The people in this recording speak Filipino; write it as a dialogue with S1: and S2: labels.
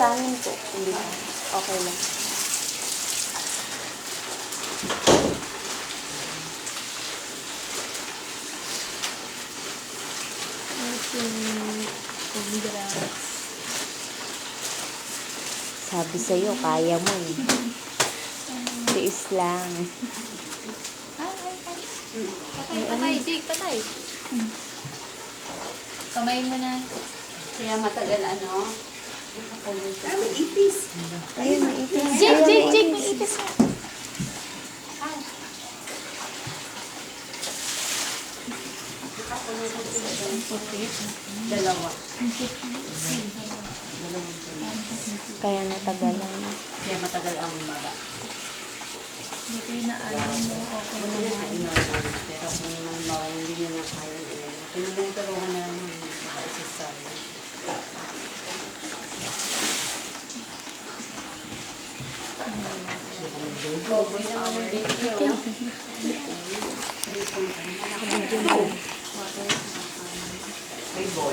S1: Sa amin po. Hindi. Okay lang.
S2: Congrats.
S1: Sabi sa'yo, kaya mo eh. Tiis lang.
S2: Patay, Jake, patay. Kamay mo na.
S3: Kaya matagal ano.
S4: Ah, may ipis.
S1: Ayun, may itis.
S2: Jake, may itis na.
S3: Dalawa.
S1: Kaya natagalan.
S3: Kaya matagal ang baba.
S2: Hindi ko na alam mo. Okay
S3: Ano
S2: na.
S3: na inormal. Pero kung naman hindi niya na kaya pinagdalitaruhan na lang ng makaisasal. Boboy naman ang video. May boy.